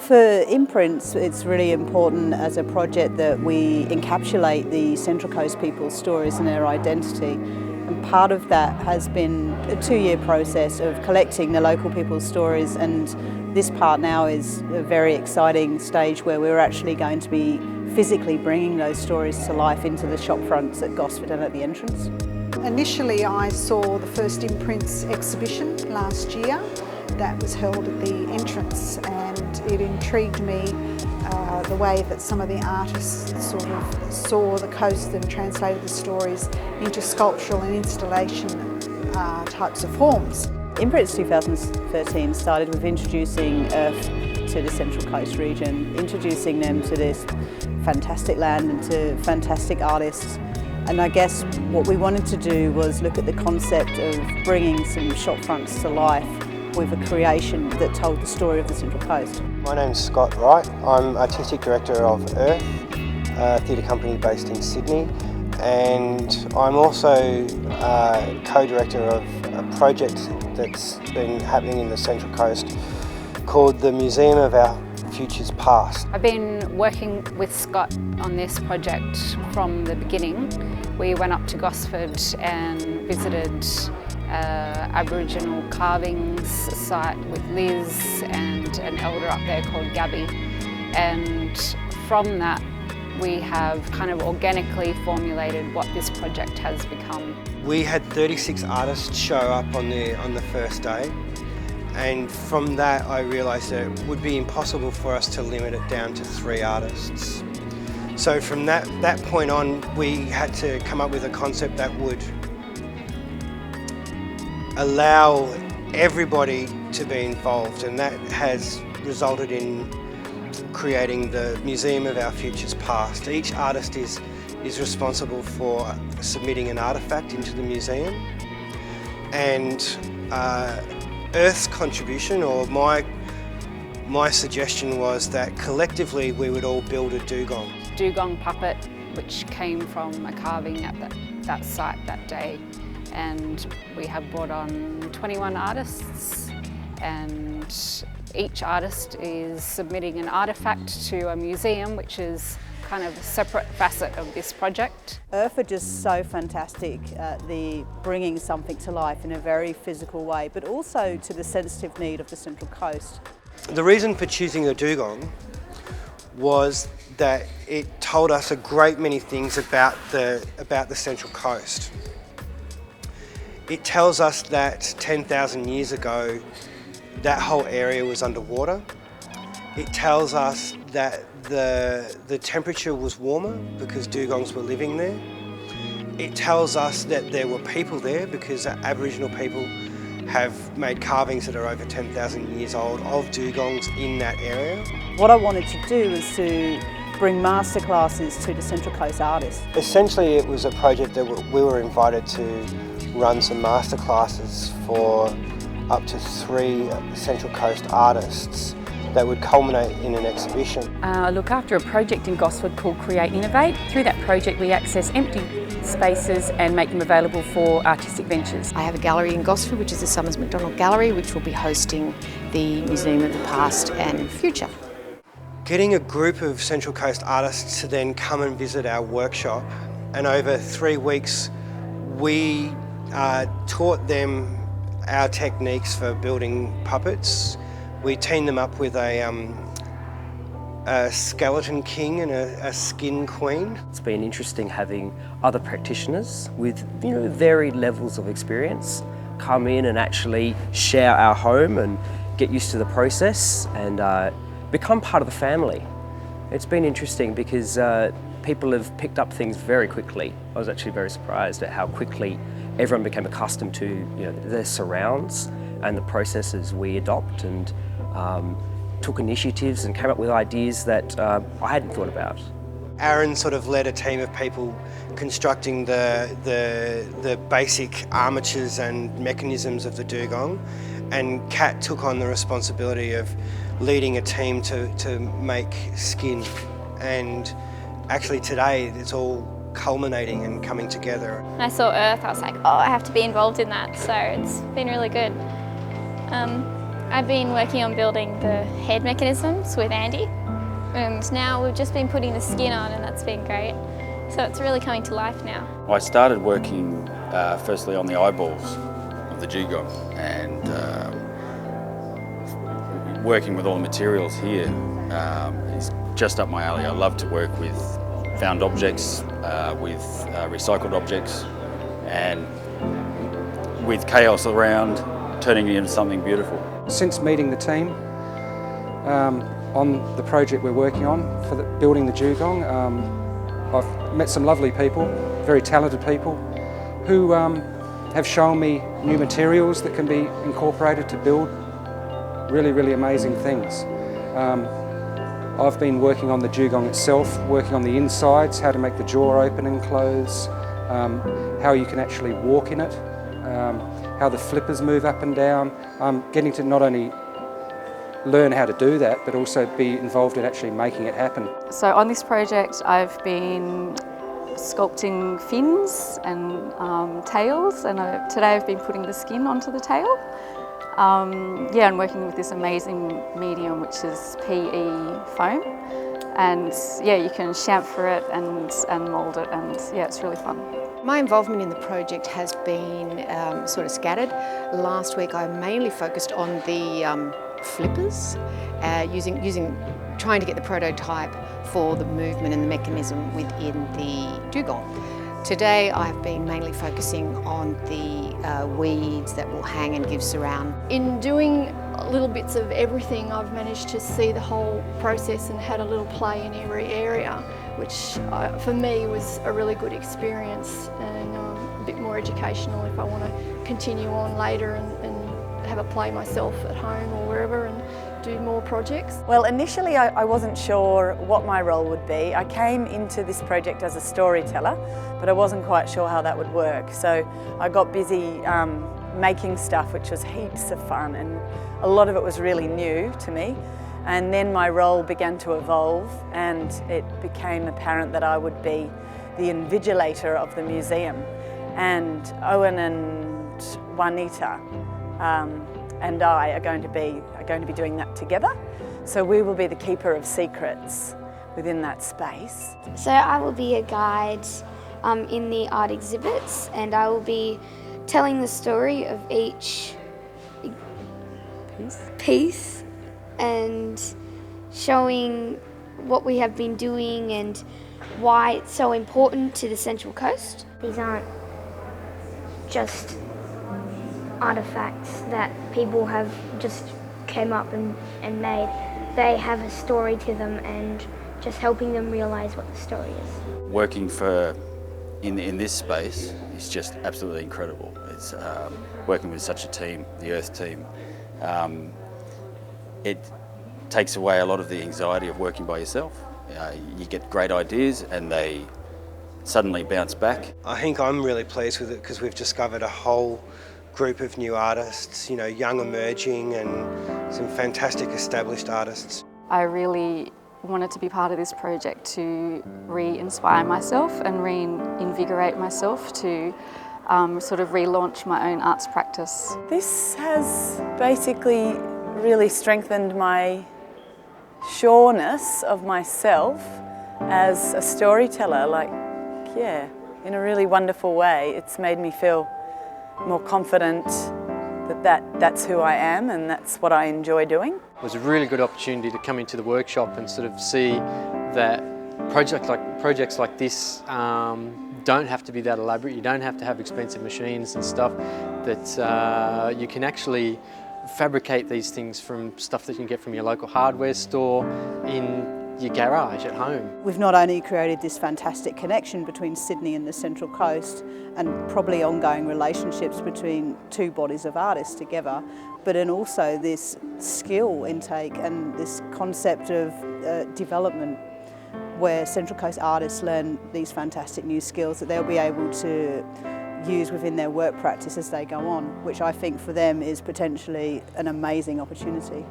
For Imprints, it's really important as a project that we encapsulate the Central Coast people's stories and their identity. And part of that has been a 2-year process of collecting the local people's stories, and this part now is a very exciting stage where we're actually going to be physically bringing those stories to life into the shop fronts at Gosford and at The Entrance. Initially I saw the first Imprints exhibition last year that was held at The Entrance, and it intrigued me the way that some of the artists sort of saw the coast and translated the stories into sculptural and installation types of forms. Imprints 2013 started with introducing Erth to the Central Coast region, introducing them to this fantastic land and to fantastic artists. And I guess what we wanted to do was look at the concept of bringing some shop fronts to life with a creation that told the story of the Central Coast. My name's Scott Wright. I'm Artistic Director of Erth, a theatre company based in Sydney, and I'm also co-director of a project that's been happening in the Central Coast called the Museum of Our Futures Past. I've been working with Scott on this project from the beginning. We went up to Gosford and visited Aboriginal carvings site with Liz and an elder up there called Gabby, and from that we have kind of organically formulated what this project has become. We had 36 artists show up on the first day, and from that I realised that it would be impossible for us to limit it down to 3 artists. So from that point on, we had to come up with a concept that would allow everybody to be involved, and that has resulted in creating the Museum of Our Futures Past. Each artist is responsible for submitting an artefact into the museum, and Erth's contribution, or my suggestion, was that collectively we would all build a dugong. Dugong puppet, which came from a carving at that site that day. And we have brought on 21 artists, and each artist is submitting an artefact to a museum, which is kind of a separate facet of this project. Erth are just so fantastic at bringing something to life in a very physical way, but also to the sensitive need of the Central Coast. The reason for choosing a dugong was that it told us a great many things about the Central Coast. It tells us that 10,000 years ago, that whole area was underwater. It tells us that the temperature was warmer because dugongs were living there. It tells us that there were people there because Aboriginal people have made carvings that are over 10,000 years old of dugongs in that area. What I wanted to do was to bring masterclasses to the Central Coast artists. Essentially, it was a project that we were invited to run some masterclasses for up to 3 Central Coast artists that would culminate in an exhibition. I look after a project in Gosford called Create Innovate. Through that project we access empty spaces and make them available for artistic ventures. I have a gallery in Gosford, which is the Summers McDonald Gallery, which will be hosting the Museum of the Past and Future. Getting a group of Central Coast artists to then come and visit our workshop, and over 3 weeks we taught them our techniques for building puppets. We teamed them up with a skeleton king and a skin queen. It's been interesting having other practitioners with varied levels of experience come in and actually share our home and get used to the process and become part of the family. It's been interesting because people have picked up things very quickly. I was actually very surprised at how quickly everyone became accustomed to their surrounds and the processes we adopt, and took initiatives and came up with ideas that I hadn't thought about. Aaron sort of led a team of people constructing the basic armatures and mechanisms of the dugong, and Kat took on the responsibility of leading a team to make skin, and actually today it's all culminating and coming together. When I saw Erth, I was like, oh, I have to be involved in that, so it's been really good. I've been working on building the head mechanisms with Andy, and now we've just been putting the skin on, and that's been great. So it's really coming to life now. I started working firstly on the eyeballs of the dugong, and working with all the materials here is just up my alley. I love to work with found objects, with recycled objects, and with chaos around, turning it into something beautiful. Since meeting the team on the project we're working on for building the dugong, I've met some lovely people, very talented people, who have shown me new materials that can be incorporated to build really, really amazing things. I've been working on the dugong itself, working on the insides, how to make the jaw open and close, how you can actually walk in it, how the flippers move up and down, getting to not only learn how to do that, but also be involved in actually making it happen. So on this project I've been sculpting fins and tails, and today I've been putting the skin onto the tail. Yeah, and working with this amazing medium which is PE foam, and yeah, you can chamfer it and mould it, and yeah, it's really fun. My involvement in the project has been sort of scattered. Last week I mainly focused on the flippers, trying to get the prototype for the movement and the mechanism within the dugong. Today I've been mainly focusing on the weeds that will hang and give surround. In doing little bits of everything, I've managed to see the whole process and had a little play in every area, which for me was a really good experience, and a bit more educational if I want to continue on later and have a play myself at home or wherever and do more projects. Well, initially I wasn't sure what my role would be. I came into this project as a storyteller, but I wasn't quite sure how that would work. So I got busy making stuff, which was heaps of fun, and a lot of it was really new to me. And then my role began to evolve, and it became apparent that I would be the invigilator of the museum. And Owen and Juanita and I are going to be doing that together. So we will be the keeper of secrets within that space. So I will be a guide in the art exhibits, and I will be telling the story of each piece and showing what we have been doing and why it's so important to the Central Coast. These aren't just artefacts that people have just came up and made. They have a story to them, and just helping them realise what the story is. Working in this space is just absolutely incredible. It's working with such a team, the Erth team. It takes away a lot of the anxiety of working by yourself. You get great ideas and they suddenly bounce back. I think I'm really pleased with it because we've discovered a whole group of new artists, you know, young emerging and some fantastic established artists. I really wanted to be part of this project to re-inspire myself and reinvigorate myself to sort of relaunch my own arts practice. This has basically really strengthened my sureness of myself as a storyteller, in a really wonderful way. It's made me feel more confident that's who I am and that's what I enjoy doing. It was a really good opportunity to come into the workshop and sort of see that projects like this don't have to be that elaborate. You don't have to have expensive machines and stuff, that you can actually fabricate these things from stuff that you can get from your local hardware store in your garage at home. We've not only created this fantastic connection between Sydney and the Central Coast, and probably ongoing relationships between two bodies of artists together, but in also this skill intake and this concept of development, where Central Coast artists learn these fantastic new skills that they'll be able to use within their work practice as they go on, which I think for them is potentially an amazing opportunity.